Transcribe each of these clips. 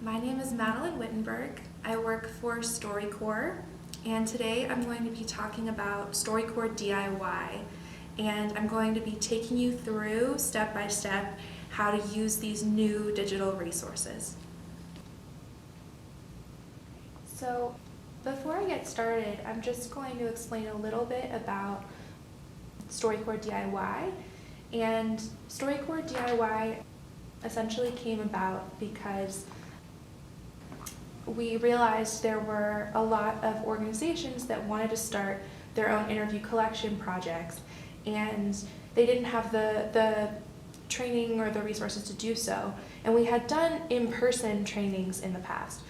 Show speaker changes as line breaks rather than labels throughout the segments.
My name is Madeleine Witenberg. I work for StoryCorp, and today I'm going to be talking about StoryCorp DIY, and I'm going to be taking you through step by step how to use these new digital resources. So before I get started, I'm just going to explain a little bit about StoryCorp DIY. And StoryCorp DIY essentially came about because we realized there were a lot of organizations that wanted to start their own interview collection projects, and they didn't have the training or the resources to do so. And we had done in-person trainings in the past,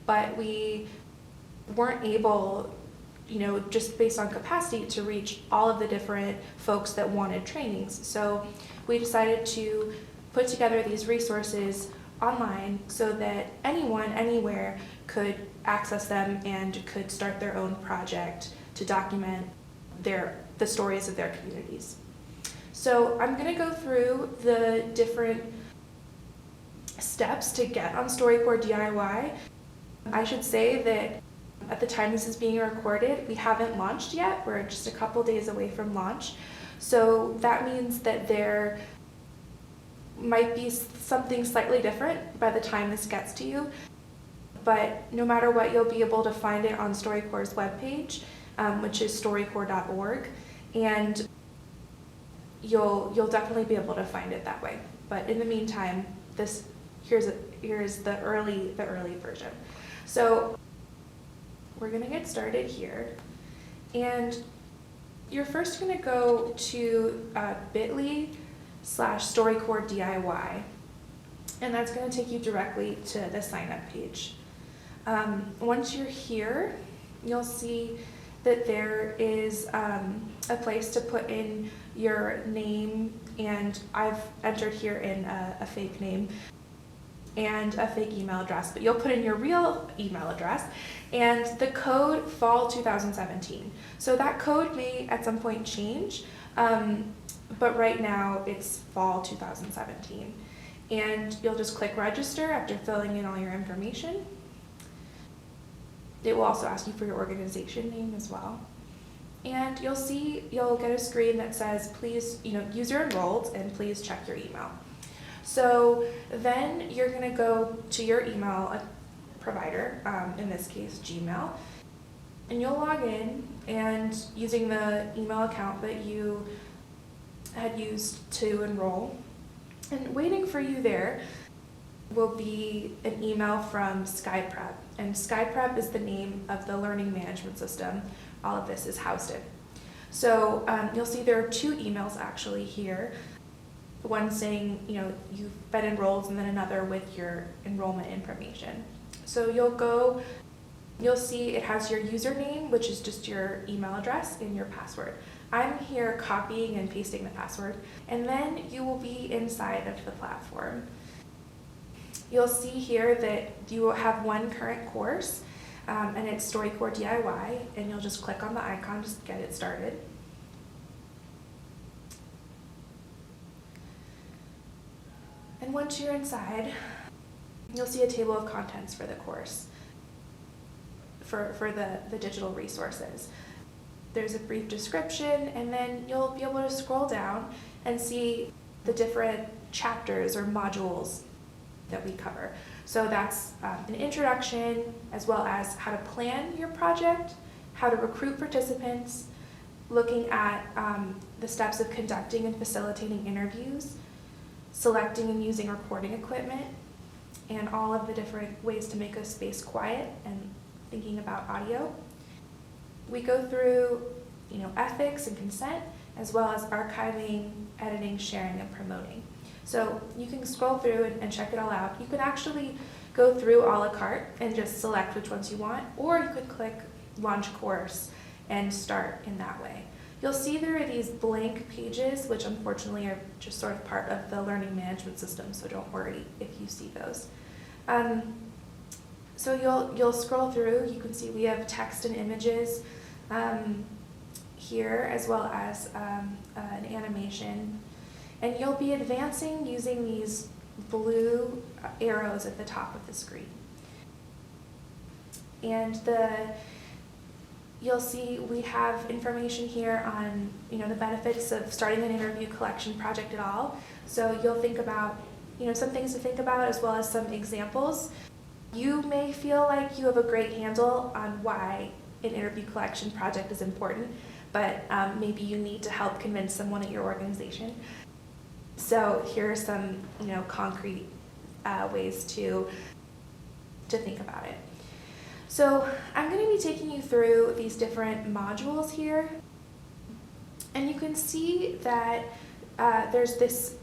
but we weren't able, just based on capacity, to reach all of the different folks that wanted trainings. So we decided to put together these resources online so that anyone, anywhere could access them and could start their own project to document the stories of their communities. So I'm going to go through the different steps to get on StoryCorp DIY. I should say that at the time this is being recorded, we haven't launched yet. We're just a couple days away from launch. So that means that there might be something slightly different by the time this gets to you, but no matter what, you'll be able to find it on StoryCorp's webpage, which is storycorp.org, and you'll definitely be able to find it that way. But in the meantime, here's the early version. So we're gonna get started here, and you're first gonna go to bit.ly/StoryCorp DIY, and that's going to take you directly to the sign up page. Once you're here, you'll see that there is a place to put in your name, and I've entered here in a fake name and a fake email address, but you'll put in your real email address and the code fall 2017. So that code may at some point change, but right now it's fall 2017. And you'll just click register after filling in all your information. It will also ask you for your organization name as well. And you'll get a screen that says, please, user enrolled, and please check your email. So then you're gonna go to your email provider, in this case Gmail, and you'll log in, and using the email account that you had used to enroll. And waiting for you there will be an email from SkyPrep, and SkyPrep is the name of the learning management system all of this is housed in. So you'll see there are two emails actually here, one saying you've been enrolled, and then another with your enrollment information. So you'll see it has your username, which is just your email address, and your password. I'm here copying and pasting the password, and then you will be inside of the platform. You'll see here that you will have one current course, and it's StoryCorp DIY, and you'll just click on the icon to get it started. And once you're inside, you'll see a table of contents for the course, for the digital resources. There's a brief description, and then you'll be able to scroll down and see the different chapters or modules that we cover. So that's an introduction, as well as how to plan your project, how to recruit participants, looking at the steps of conducting and facilitating interviews, selecting and using recording equipment, and all of the different ways to make a space quiet, and thinking about audio. We go through, ethics and consent, as well as archiving, editing, sharing, and promoting. So you can scroll through and check it all out. You can actually go through a la carte and just select which ones you want, or you could click launch course and start in that way. You'll see there are these blank pages, which unfortunately are just sort of part of the learning management system, so don't worry if you see those. So you'll scroll through. You can see we have text and images here, as well as an animation. And you'll be advancing using these blue arrows at the top of the screen. And you'll see we have information here on, the benefits of starting an interview collection project at all. So you'll think about, some things to think about as well as some examples. You may feel like you have a great handle on why an interview collection project is important, but maybe you need to help convince someone at your organization. So here are some, concrete ways to think about it. So I'm going to be taking you through these different modules here, and you can see that there's this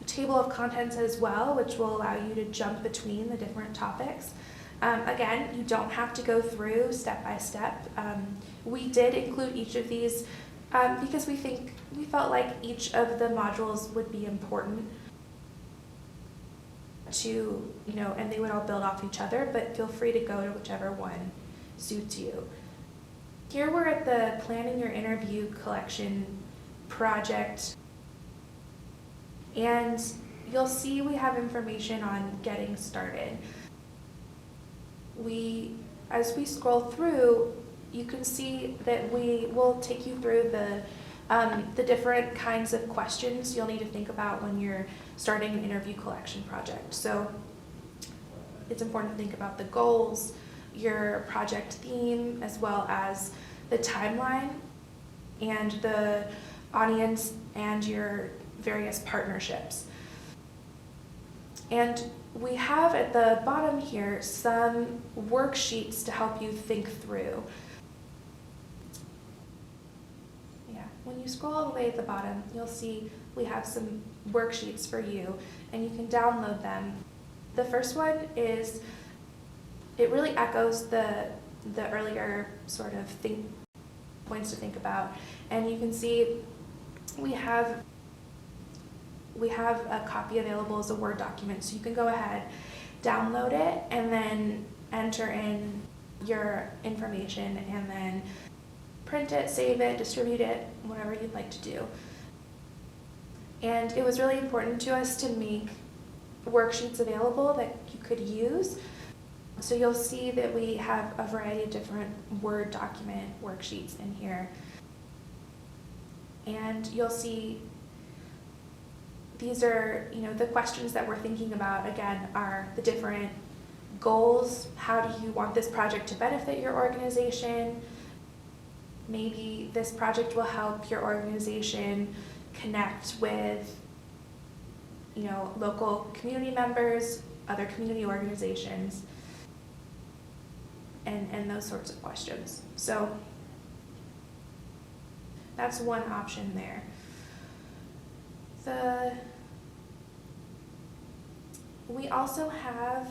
table of contents as well, which will allow you to jump between the different topics. Again, you don't have to go through step by step. We did include each of these because we felt like each of the modules would be important to, and they would all build off each other, but feel free to go to whichever one suits you. Here we're at the planning your interview collection project, and you'll see we have information on getting started. As we scroll through, you can see that we will take you through the different kinds of questions you'll need to think about when you're starting an interview collection project. So it's important to think about the goals, your project theme, as well as the timeline and the audience and your various partnerships. And we have at the bottom here some worksheets to help you think through. When you scroll all the way at the bottom, you'll see we have some worksheets for you, and you can download them. The first one it really echoes the earlier sort of points to think about, and you can see we have a copy available as a Word document, so you can go ahead, download it, and then enter in your information, and then print it, save it, distribute it, whatever you'd like to do. And it was really important to us to make worksheets available that you could use. So you'll see that we have a variety of different Word document worksheets in here. And you'll see these are, the questions that we're thinking about, again, are the different goals. How do you want this project to benefit your organization? Maybe this project will help your organization connect with, local community members, other community organizations, and those sorts of questions. So that's one option there. We also have,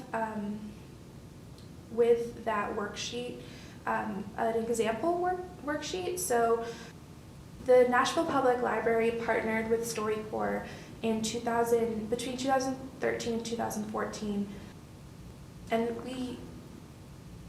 with that worksheet, an example worksheet. So the Nashville Public Library partnered with StoryCorps between 2013 and 2014, and we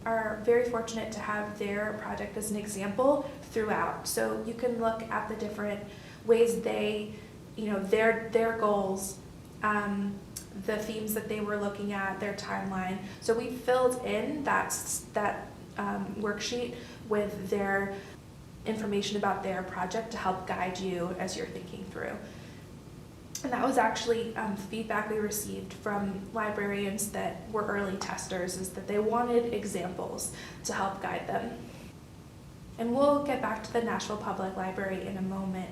are very fortunate to have their project as an example throughout. So you can look at the different ways they, their goals, the themes that they were looking at, their timeline. So we filled in that worksheet with their information about their project to help guide you as you're thinking through. And that was actually feedback we received from librarians that were early testers, is that they wanted examples to help guide them. And we'll get back to the Nashville Public Library in a moment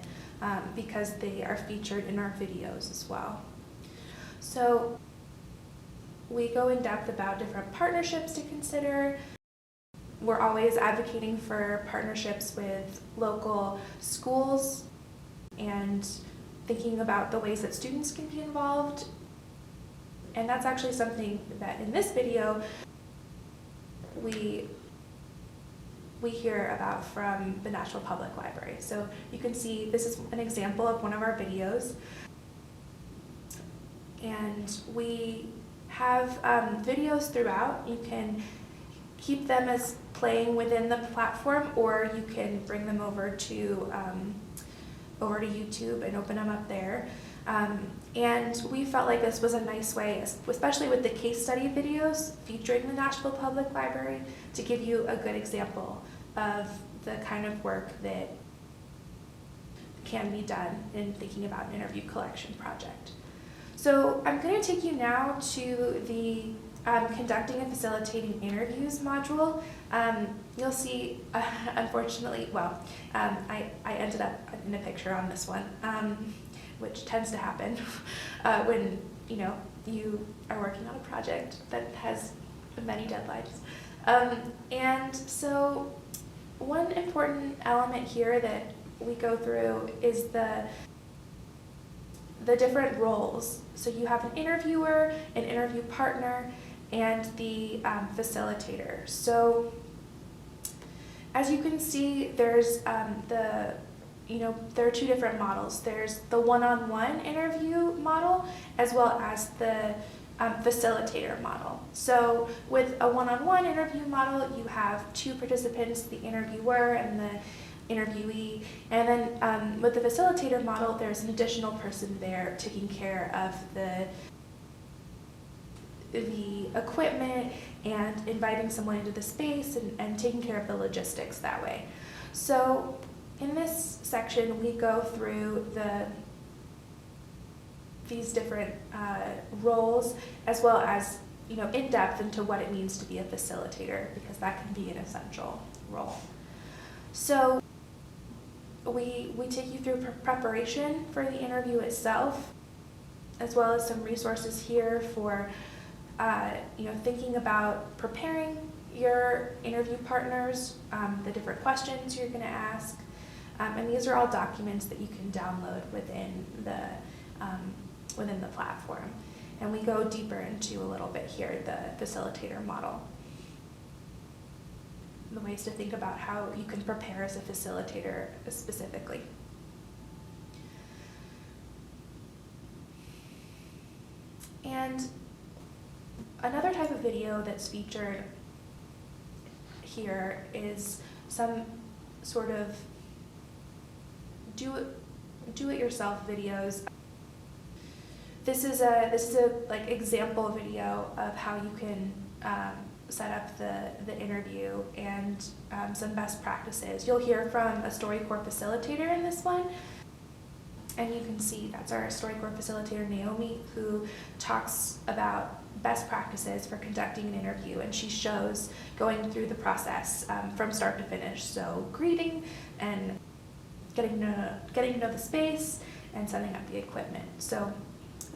because they are featured in our videos as well. So we go in depth about different partnerships to consider. We're always advocating for partnerships with local schools and thinking about the ways that students can be involved. And that's actually something that in this video we hear about from the Nashville Public Library. So you can see this is an example of one of our videos. And we have videos throughout. You can keep them as playing within the platform, or you can bring them over to YouTube and open them up there. And we felt like this was a nice way, especially with the case study videos featuring the Nashville Public Library, to give you a good example of the kind of work that can be done in thinking about an interview collection project. So I'm going to take you now to the conducting and facilitating interviews module. You'll see, unfortunately, I ended up in a picture on this one, which tends to happen when you are working on a project that has many deadlines. And so one important element here that we go through is the different roles. So you have an interviewer, an interview partner, and the facilitator. So as you can see, there's there are two different models. There's the one-on-one interview model as well as the facilitator model. So with a one-on-one interview model, you have two participants, the interviewer and the interviewee, and then with the facilitator model, there's an additional person there taking care of the equipment and inviting someone into the space and taking care of the logistics that way. So in this section, we go through these different roles, as well as in depth into what it means to be a facilitator, because that can be an essential role. So we take you through preparation for the interview itself, as well as some resources here for thinking about preparing your interview partners, the different questions you're going to ask, and these are all documents that you can download within the platform. And we go deeper into a little bit here, the facilitator model. The ways to think about how you can prepare as a facilitator specifically. And another type of video that's featured here is some sort of do-it-yourself videos. This is a example video of how you can set up the interview and some best practices. You'll hear from a StoryCorp facilitator in this one, and you can see that's our StoryCorp facilitator, Naomi, who talks about best practices for conducting an interview, and she shows going through the process from start to finish. So greeting and getting to know the space and setting up the equipment. So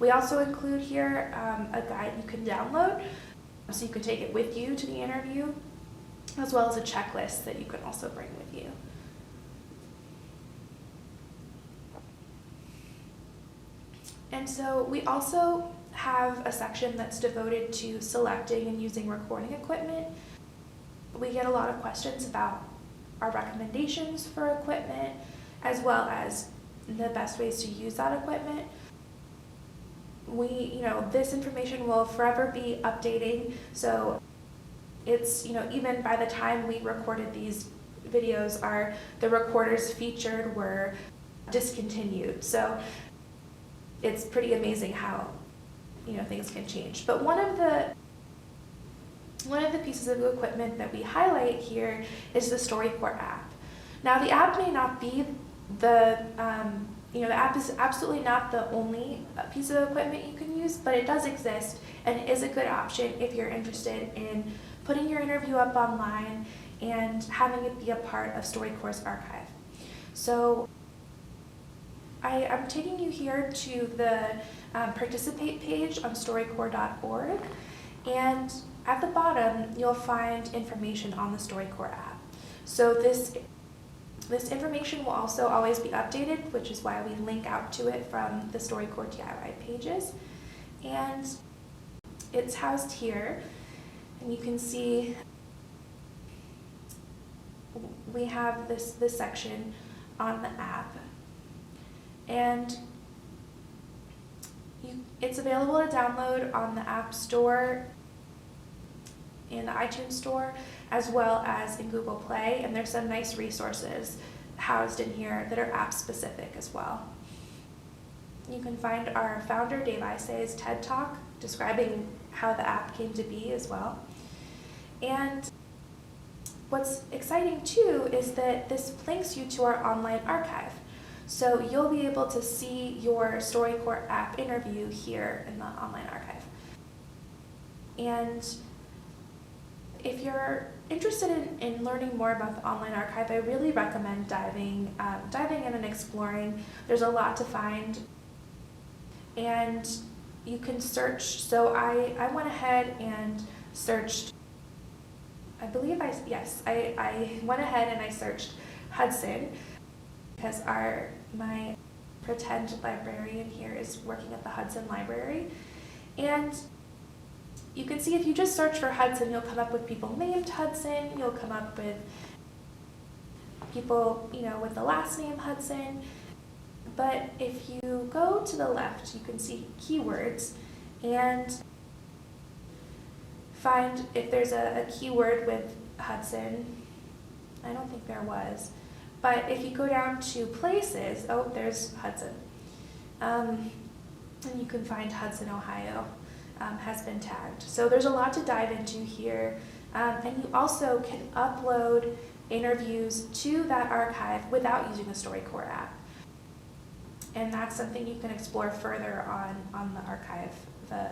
we also include here a guide you can download, so you can take it with you to the interview, as well as a checklist that you can also bring with you. And so we also have a section that's devoted to selecting and using recording equipment. We get a lot of questions about our recommendations for equipment, as well as the best ways to use that equipment. This information will forever be updating, so it's, even by the time we recorded these videos, the recorders featured were discontinued. So it's pretty amazing how, things can change. But one of the pieces of equipment that we highlight here is the StoryCorp app. Now, the app may not be the app is absolutely not the only piece of equipment you can use, but it does exist, and it is a good option if you're interested in putting your interview up online and having it be a part of StoryCorps' archive. So I'm taking you here to the participate page on StoryCorps.org, and at the bottom you'll find information on the StoryCorps app. So this information will also always be updated, which is why we link out to it from the StoryCorps DIY pages. And it's housed here, and you can see we have this section on the app. And it's available to download on the App Store, in the iTunes Store, as well as in Google Play, and there's some nice resources housed in here that are app specific as well. You can find our founder, Dave Isay's TED Talk describing how the app came to be as well. And what's exciting too is that this links you to our online archive. So you'll be able to see your StoryCorp app interview here in the online archive. And if you're interested in learning more about the online archive, I really recommend diving in and exploring. There's a lot to find. And you can search. So I went ahead and searched, I went ahead and I searched Hudson, because my pretend librarian here is working at the Hudson Library. And you can see if you just search for Hudson, you'll come up with people named Hudson, you'll come up with people, with the last name Hudson. But if you go to the left, you can see keywords and find if there's a keyword with Hudson. I don't think there was. But if you go down to places, there's Hudson. And you can find Hudson, Ohio, has been tagged. So there's a lot to dive into here. And you also can upload interviews to that archive without using the StoryCorp app. And that's something you can explore further on the archive, the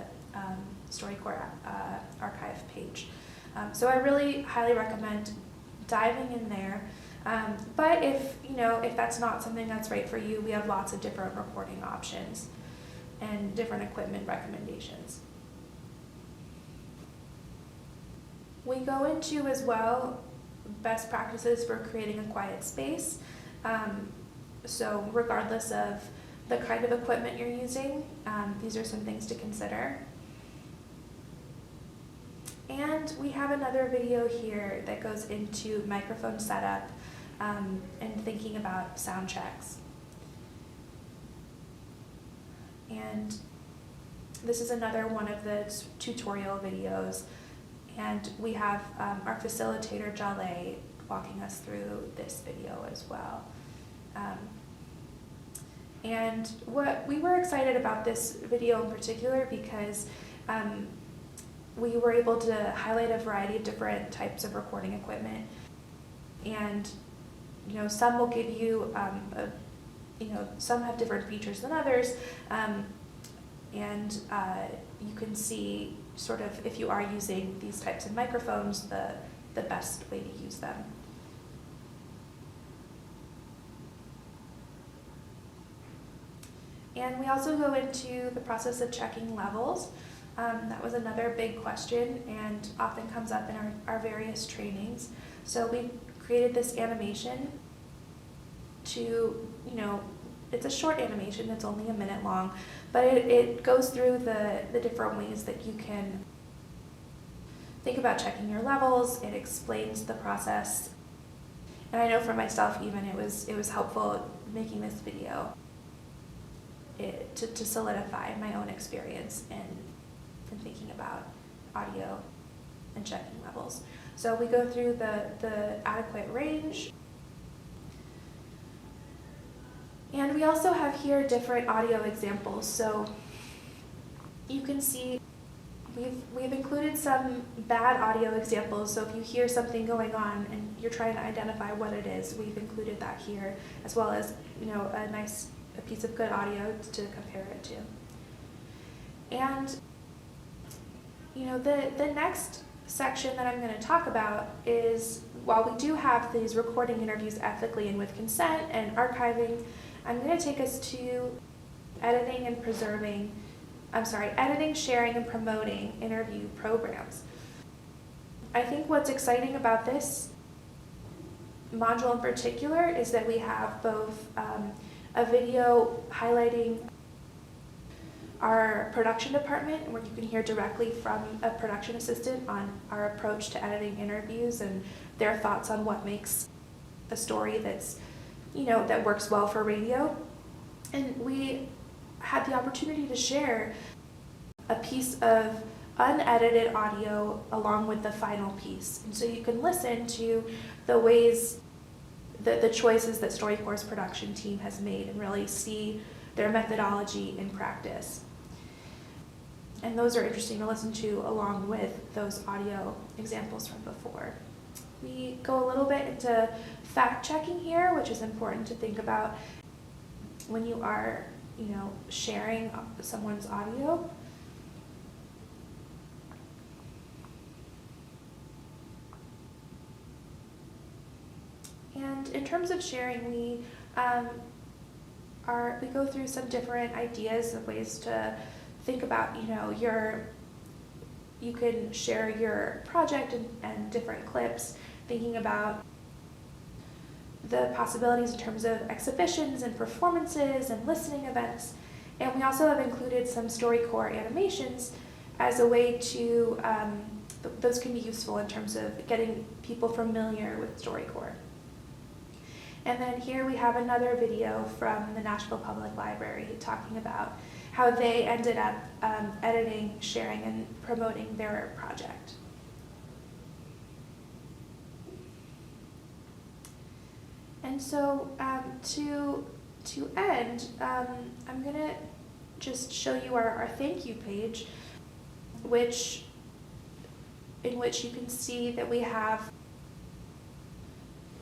StoryCorp archive page. So I really highly recommend diving in there. But if that's not something that's right for you, we have lots of different recording options and different equipment recommendations. We go into as well best practices for creating a quiet space. So regardless of the kind of equipment you're using, these are some things to consider. And we have another video here that goes into microphone setup and thinking about sound checks. And this is another one of the tutorial videos. And we have our facilitator, Jale, walking us through this video as well. And what we were excited about this video in particular because we were able to highlight a variety of different types of recording equipment. And some will give you, some have different features than others. And you can see sort of if you are using these types of microphones, the best way to use them. And we also go into the process of checking levels. That was another big question and often comes up in our various trainings. So we created this animation to, it's a short animation, it's only a minute long, but it goes through the different ways that you can think about checking your levels. It explains the process. And I know for myself even it was helpful making this video to solidify my own experience in thinking about audio and checking levels. So we go through the adequate range. And we also have here different audio examples. So you can see we've included some bad audio examples. So if you hear something going on and you're trying to identify what it is, we've included that here, as well as a piece of good audio to compare it to. And the next section that I'm going to talk about is, while we do have these recording interviews ethically and with consent and archiving, I'm going to take us to editing, sharing, and promoting interview programs. I think what's exciting about this module in particular is that we have both a video highlighting our production department, where you can hear directly from a production assistant on our approach to editing interviews and their thoughts on what makes a story that works well for radio. And we had the opportunity to share a piece of unedited audio along with the final piece. And so you can listen to the ways, the choices that StoryCorps' production team has made and really see their methodology in practice. And those are interesting to listen to along with those audio examples from before. We go a little bit into fact checking here, which is important to think about when you are, sharing someone's audio. And in terms of sharing, we go through some different ideas of ways to think about, you can share your project and different clips, thinking about the possibilities in terms of exhibitions and performances and listening events. And we also have included some StoryCorps animations as a way to, those can be useful in terms of getting people familiar with StoryCorps. And then here we have another video from the Nashville Public Library talking about how they ended up editing, sharing, and promoting their project. And so to end, I'm going to just show you our thank you page, in which you can see that we have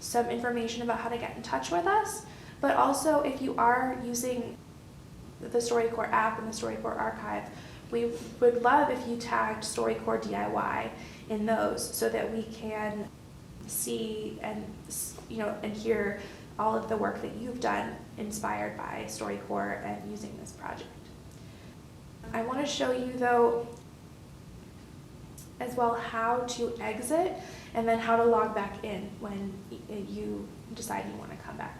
some information about how to get in touch with us, but also if you are using the StoryCorps app and the StoryCorps archive, we would love if you tagged StoryCorps DIY in those so that we can see and hear all of the work that you've done inspired by StoryCorps and using this project. I want to show you though as well how to exit and then how to log back in when you decide you want to come back.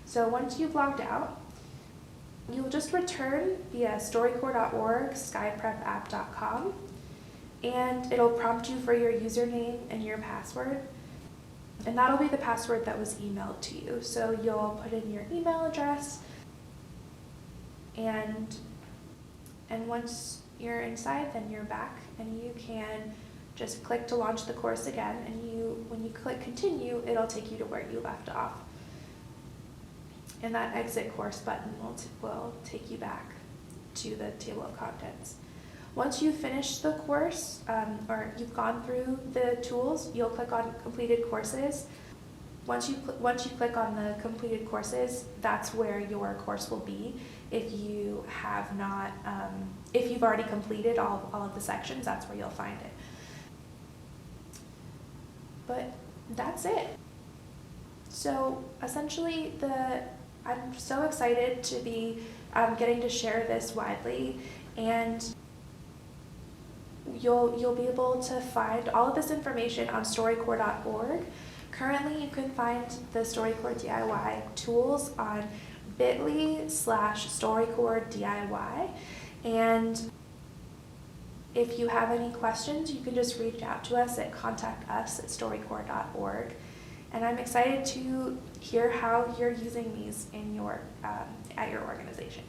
So once you've logged out, you'll just return via StoryCorps.org, skyprepapp.com, and it'll prompt you for your username and your password. And that'll be the password that was emailed to you. So you'll put in your email address, and once you're inside, then you're back, and you can just click to launch the course again, and when you click continue, it'll take you to where you left off. And that exit course button will take you back to the table of contents. Once you finish the course, or you've gone through the tools, you'll click on completed courses. Once you click on the completed courses, that's where your course will be. If you have not, if you've already completed all of the sections, that's where you'll find it. But that's it. So essentially, I'm so excited to be getting to share this widely, and you'll be able to find all of this information on StoryCorps.org. Currently, you can find the StoryCorps DIY tools on bit.ly/StoryCorps DIY, and if you have any questions, you can just reach out to us at contactus@StoryCorps.org. And I'm excited to hear how you're using these in at your organization.